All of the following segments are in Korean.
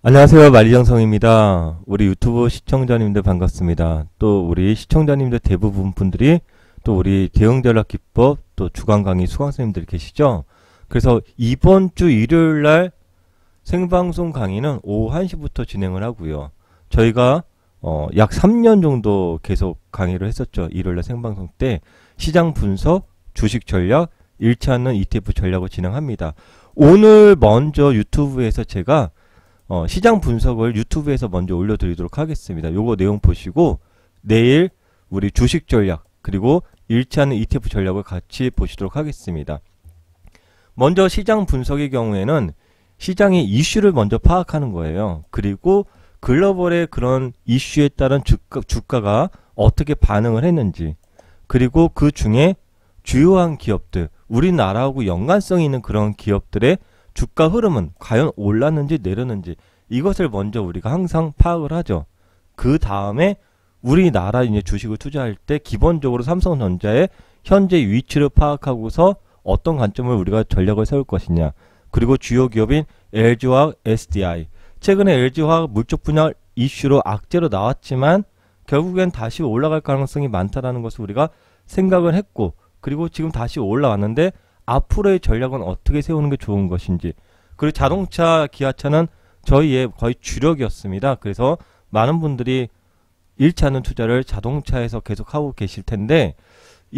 안녕하세요. 만리장성입니다. 우리 유튜브 시청자님들 반갑습니다. 또 우리 시청자님들 대부분 분들이 또 우리 대응전략 기법 또 주간 강의 수강생님들 계시죠? 그래서 이번 주 일요일 날 생방송 강의는 오후 1시부터 진행을 하고요. 저희가 약 3년 정도 계속 강의를 했었죠. 일요일 날 생방송 때 시장 분석, 주식 전략, 잃지 않는 ETF 전략을 진행합니다. 오늘 먼저 유튜브에서 제가 시장 분석을 유튜브에서 먼저 올려드리도록 하겠습니다. 요거 내용 보시고 내일 우리 주식 전략 그리고 잃지 않는 ETF 전략을 같이 보시도록 하겠습니다. 먼저 시장 분석의 경우에는 시장의 이슈를 먼저 파악하는 거예요. 그리고 글로벌의 그런 이슈에 따른 주가가 어떻게 반응을 했는지, 그리고 그 중에 주요한 기업들, 우리나라하고 연관성이 있는 그런 기업들의 주가 흐름은 과연 올랐는지 내렸는지, 이것을 먼저 우리가 항상 파악을 하죠. 그 다음에 우리나라 이제 주식을 투자할 때 기본적으로 삼성전자의 현재 위치를 파악하고서 어떤 관점을 우리가 전략을 세울 것이냐, 그리고 주요 기업인 LG화학, SDI, 최근에 LG화학 물적 분야 이슈로 악재로 나왔지만 결국엔 다시 올라갈 가능성이 많다라는 것을 우리가 생각을 했고, 그리고 지금 다시 올라왔는데 앞으로의 전략은 어떻게 세우는 게 좋은 것인지, 그리고 자동차, 기아차는 저희의 거의 주력이었습니다. 그래서 많은 분들이 잃지 않는 투자를 자동차에서 계속 하고 계실 텐데,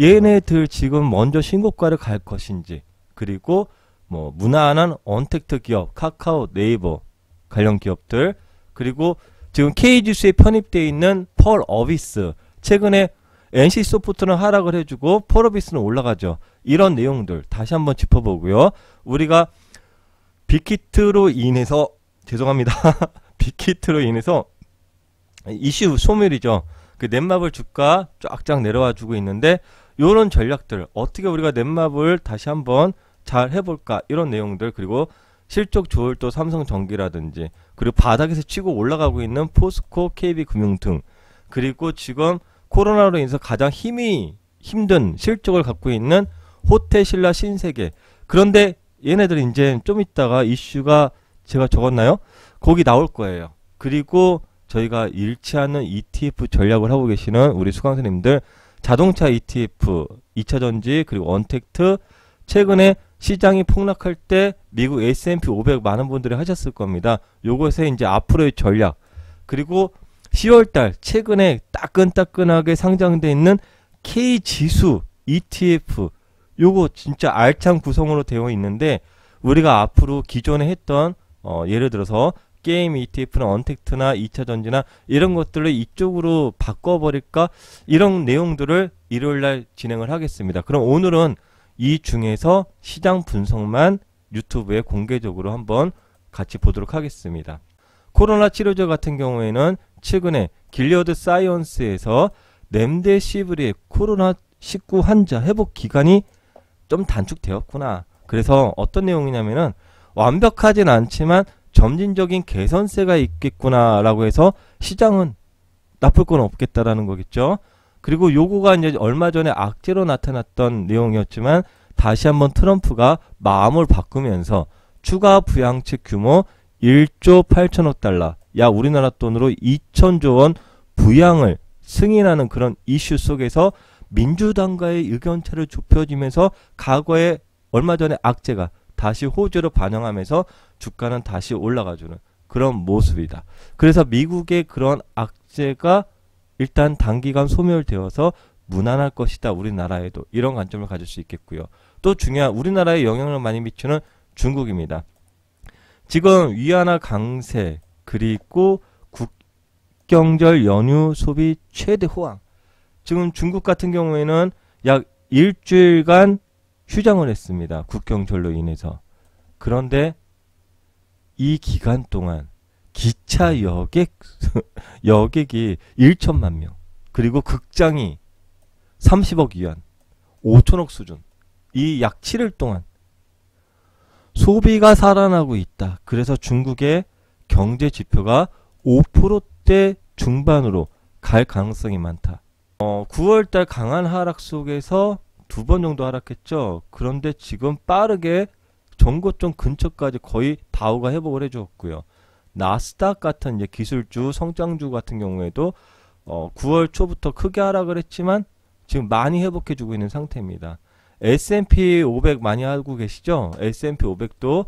얘네들 지금 먼저 신고가를 갈 것인지, 그리고 뭐 무난한 언택트 기업, 카카오, 네이버 관련 기업들, 그리고 지금 K지수에 편입되어 있는 펄 어비스, 최근에 NC소프트는 하락을 해주고 펄 어비스는 올라가죠. 이런 내용들 다시 한번 짚어보고요. 우리가 빅히트로 인해서 죄송합니다. 빅히트로 인해서 이슈 소멸이죠. 그 넷마블 주가 쫙쫙 내려와 주고 있는데, 요런 전략들 어떻게 우리가 넷마블 다시 한번 잘 해볼까, 이런 내용들, 그리고 실적 좋을 또 삼성전기라든지, 그리고 바닥에서 치고 올라가고 있는 포스코, KB금융 등, 그리고 지금 코로나로 인해서 가장 힘든 실적을 갖고 있는 호텔신라, 신세계. 그런데 얘네들 이제 좀 있다가 이슈가 제가 적었나요? 거기 나올 거예요. 그리고 저희가 잃지 않는 ETF 전략을 하고 계시는 우리 수강생님들, 자동차 ETF, 2차전지, 그리고 언택트, 최근에 시장이 폭락할 때 미국 S&P 500 많은 분들이 하셨을 겁니다. 요것에 이제 앞으로의 전략, 그리고 10월달 최근에 따끈따끈하게 상장되어 있는 K지수 ETF, 요거 진짜 알찬 구성으로 되어 있는데, 우리가 앞으로 기존에 했던 예를 들어서 게임 ETF나 언택트나 2차전지나 이런 것들을 이쪽으로 바꿔버릴까, 이런 내용들을 일요일날 진행을 하겠습니다. 그럼 오늘은 이 중에서 시장 분석만 유튜브에 공개적으로 한번 같이 보도록 하겠습니다. 코로나 치료제 같은 경우에는 최근에 길리어드 사이언스에서 렘데시비르의 코로나19 환자 회복 기간이 좀 단축되었구나. 그래서 어떤 내용이냐면은 완벽하진 않지만 점진적인 개선세가 있겠구나 라고 해서 시장은 나쁠 건 없겠다라는 거겠죠. 그리고 요거가 이제 얼마 전에 악재로 나타났던 내용이었지만, 다시 한번 트럼프가 마음을 바꾸면서 추가 부양책 규모 1조 8천억 달러, 약 우리나라 돈으로 2천조 원 부양을 승인하는 그런 이슈 속에서 민주당과의 의견차를 좁혀지면서 과거에 얼마 전에 악재가 다시 호재로 반영하면서 주가는 다시 올라가주는 그런 모습이다. 그래서 미국의 그런 악재가 일단 단기간 소멸되어서 무난할 것이다. 우리나라에도 이런 관점을 가질 수 있겠고요. 또 중요한 우리나라에 영향을 많이 미치는 중국입니다. 지금 위안화 강세, 그리고 국경절 연휴 소비 최대 호황. 지금 중국 같은 경우에는 약 일주일간 휴장을 했습니다. 국경절로 인해서. 그런데 이 기간 동안 기차 여객이 1천만 명, 그리고 극장이 30억 위안, 5천억 수준, 이 약 7일 동안 소비가 살아나고 있다. 그래서 중국의 경제 지표가 5%대 중반으로 갈 가능성이 많다. 9월달 강한 하락 속에서 2번 정도 하락했죠. 그런데 지금 빠르게 전고점 근처까지 거의 다우가 회복을 해주었고요. 나스닥 같은 이제 기술주, 성장주 같은 경우에도 9월 초부터 크게 하락을 했지만 지금 많이 회복해주고 있는 상태입니다. S&P 500 많이 알고 계시죠? S&P 500도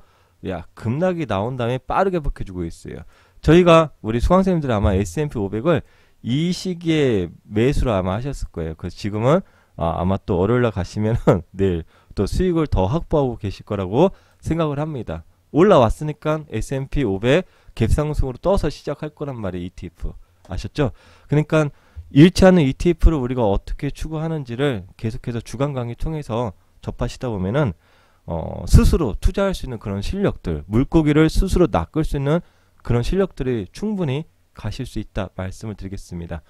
급락이 나온 다음에 빠르게 회복해주고 있어요. 저희가 우리 수강생님들 아마 S&P 500을 이 시기에 매수를 아마 하셨을 거예요. 그래서 지금은 아마 또 월요일날 가시면은 내일 또 수익을 더 확보하고 계실 거라고 생각을 합니다. 올라왔으니까 S&P 500 갭상승으로 떠서 시작할 거란 말이에요. ETF 아셨죠? 그러니까 잃지 않는 ETF를 우리가 어떻게 추구하는지를 계속해서 주간 강의 통해서 접하시다 보면은 스스로 투자할 수 있는 그런 실력들, 물고기를 스스로 낚을 수 있는 그런 실력들이 충분히 가실 수 있다 말씀을 드리겠습니다.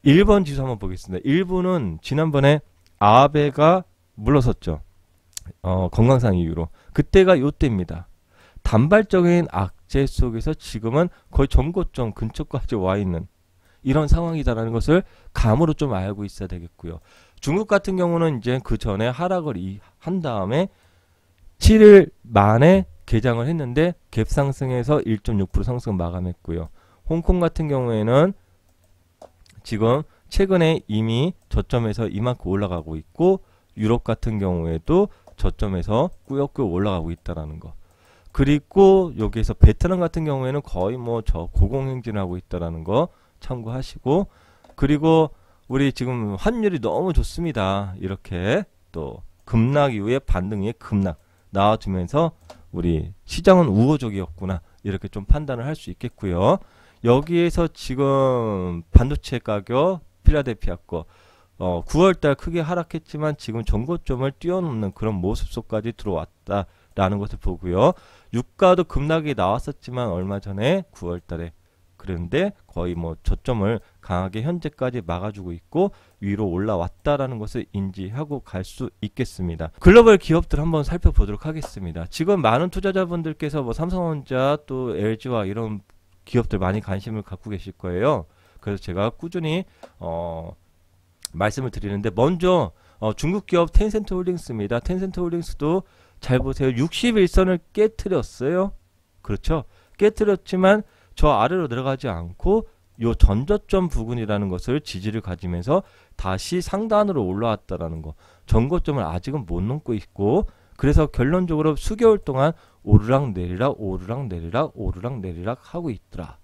1번 지수 한번 보겠습니다. 1번은 지난번에 아베가 물러섰죠. 건강상 이유로. 그때가 요때입니다. 단발적인 악재 속에서 지금은 거의 전고점 근처까지 와 있는 이런 상황이다라는 것을 감으로 좀 알고 있어야 되겠고요. 중국 같은 경우는 이제 그 전에 하락을 한 다음에 7일 만에 개장을 했는데 갭 상승해서 1.6% 상승 마감했고요. 홍콩 같은 경우에는 지금 최근에 이미 저점에서 이만큼 올라가고 있고 유럽 같은 경우에도 저점에서 꾸역꾸역 올라가고 있다라는 거. 그리고 여기에서 베트남 같은 경우에는 거의 뭐 저 고공행진을 하고 있다라는 거 참고하시고, 그리고 우리 지금 환율이 너무 좋습니다. 이렇게 또 급락 이후에 반등 이후에 급락 나와주면서 우리 시장은 우호적이었구나 이렇게 좀 판단을 할 수 있겠고요. 여기에서 지금 반도체 가격 필라델피아 거 9월달 크게 하락했지만 지금 전고점을 뛰어넘는 그런 모습 속까지 들어왔다라는 것을 보고요. 유가도 급락이 나왔었지만 얼마 전에 9월달에 그런데 거의 뭐 저점을 강하게 현재까지 막아주고 있고 위로 올라왔다라는 것을 인지하고 갈 수 있겠습니다. 글로벌 기업들 한번 살펴보도록 하겠습니다. 지금 많은 투자자분들께서 뭐 삼성전자 또 LG와 이런 기업들 많이 관심을 갖고 계실 거예요. 그래서 제가 꾸준히 말씀을 드리는데, 먼저 중국 기업 텐센트 홀딩스입니다. 텐센트 홀딩스도 잘 보세요. 61선을 깨트렸어요. 그렇죠? 깨트렸지만 저 아래로 내려가지 않고 요 전저점 부근이라는 것을 지지를 가지면서 다시 상단으로 올라왔다라는 거. 전고점을 아직은 못 넘고 있고, 그래서 결론적으로 수개월 동안 오르락 내리락 오르락 내리락 오르락 내리락 하고 있더라.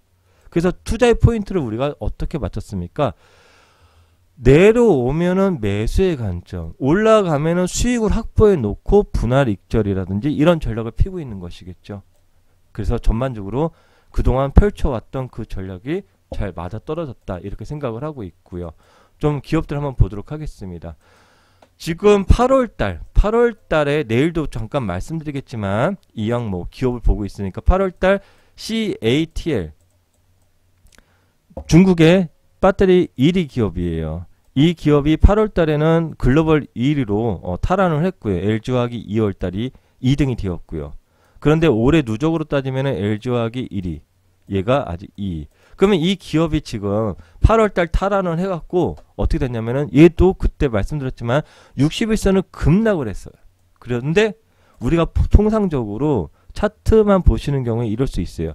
그래서 투자의 포인트를 우리가 어떻게 맞췄습니까? 내려오면은 매수의 관점, 올라가면은 수익을 확보해 놓고 분할 익절이라든지 이런 전략을 피고 있는 것이겠죠. 그래서 전반적으로 그동안 펼쳐왔던 그 전략이 잘 맞아떨어졌다 이렇게 생각을 하고 있고요. 좀 기업들 한번 보도록 하겠습니다. 지금 8월달에 내일도 잠깐 말씀드리겠지만 이 항목 기업을 보고 있으니까 8월달 CATL 중국의 배터리 1위 기업이에요. 이 기업이 8월달에는 글로벌 1위로 탈환을 했고요. LG화학이 2월달이 2등이 되었고요. 그런데 올해 누적으로 따지면 LG화학이 1위, 얘가 아직 2위. 그러면 이 기업이 지금 8월달 탈환을 해갖고 어떻게 됐냐면은 얘도 그때 말씀드렸지만 61선을 급락을 했어요. 그런데 우리가 통상적으로 차트만 보시는 경우에 이럴 수 있어요.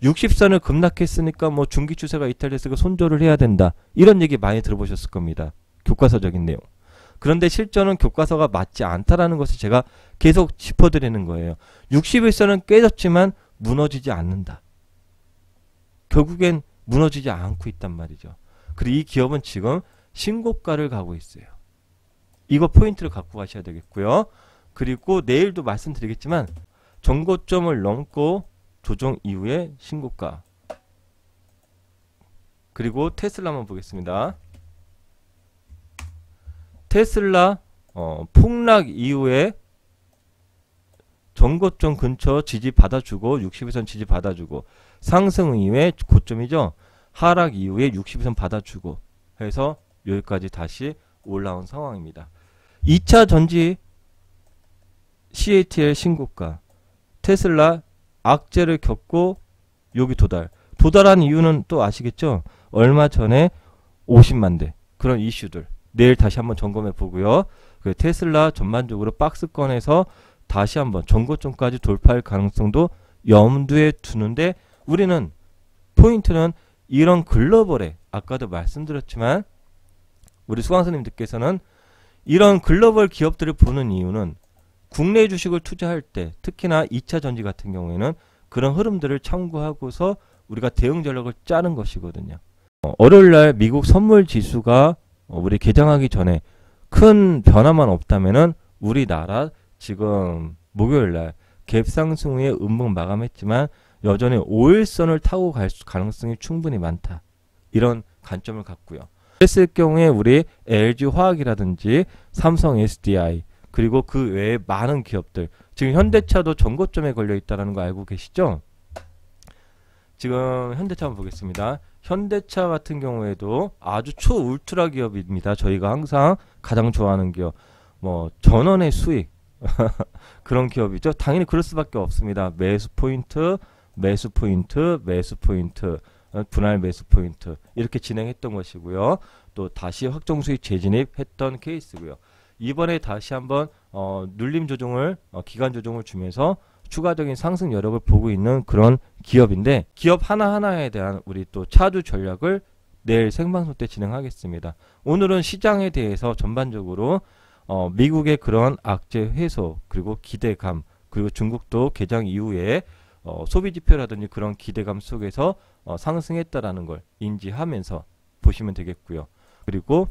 60선을 급락했으니까 뭐 중기 추세가 이탈됐으니까 손절을 해야 된다. 이런 얘기 많이 들어보셨을 겁니다. 교과서적인 내용. 그런데 실전은 교과서가 맞지 않다라는 것을 제가 계속 짚어드리는 거예요. 61선은 깨졌지만 무너지지 않는다. 결국엔 무너지지 않고 있단 말이죠. 그리고 이 기업은 지금 신고가를 가고 있어요. 이거 포인트를 갖고 가셔야 되겠고요. 그리고 내일도 말씀드리겠지만 전고점을 넘고 조정 이후에 신고가. 그리고 테슬라 한번 보겠습니다. 테슬라 폭락 이후에 전고점 근처 지지 받아주고 62선 지지 받아주고 상승 이후에 고점이죠. 하락 이후에 62선 받아주고 해서 여기까지 다시 올라온 상황입니다. 2차 전지 CATL 신고가, 테슬라 악재를 겪고 여기 도달한 이유는 또 아시겠죠? 얼마 전에 50만 대 그런 이슈들 내일 다시 한번 점검해 보고요. 그 테슬라 전반적으로 박스권에서 다시 한번 전고점까지 돌파할 가능성도 염두에 두는데 우리는 포인트는 이런 글로벌에 아까도 말씀드렸지만 우리 수강생님들께서는 이런 글로벌 기업들을 보는 이유는 국내 주식을 투자할 때 특히나 2차 전지 같은 경우에는 그런 흐름들을 참고하고서 우리가 대응 전략을 짜는 것이거든요. 월요일날 미국 선물 지수가 우리 개장하기 전에 큰 변화만 없다면은 우리나라 지금 목요일날 갭 상승 후에 음봉 마감했지만 여전히 5일선을 타고 갈 가능성이 충분히 많다. 이런 관점을 갖고요. 그랬을 경우에 우리 LG 화학이라든지 삼성 SDI 그리고 그 외에 많은 기업들, 지금 현대차도 전고점에 걸려 있다는 거 알고 계시죠? 지금 현대차 한번 보겠습니다. 현대차 같은 경우에도 아주 초울트라 기업입니다. 저희가 항상 가장 좋아하는 기업, 뭐 전원의 수익 그런 기업이죠. 당연히 그럴 수밖에 없습니다. 매수 포인트, 매수 포인트, 매수 포인트, 분할 매수 포인트 이렇게 진행했던 것이고요. 또 다시 확정 수익 재진입했던 케이스고요. 이번에 다시 한번 눌림 조정을 기간 조정을 주면서 추가적인 상승 여력을 보고 있는 그런 기업인데, 기업 하나하나에 대한 우리 또 차주 전략을 내일 생방송 때 진행하겠습니다. 오늘은 시장에 대해서 전반적으로 미국의 그런 악재 해소 그리고 기대감, 그리고 중국도 개장 이후에 소비 지표라든지 그런 기대감 속에서 상승했다라는 걸 인지하면서 보시면 되겠고요. 그리고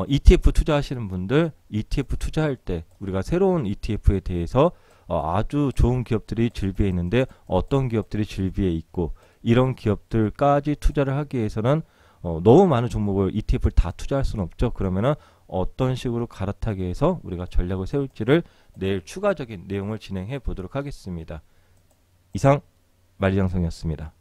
ETF 투자하시는 분들, ETF 투자할 때 우리가 새로운 ETF에 대해서 아주 좋은 기업들이 즐비해 있는데 어떤 기업들이 즐비해 있고, 이런 기업들까지 투자를 하기 위해서는 너무 많은 종목을 ETF를 다 투자할 수는 없죠. 그러면은 어떤 식으로 갈아타기 위해서 우리가 전략을 세울지를 내일 추가적인 내용을 진행해 보도록 하겠습니다. 이상 만리장성이었습니다.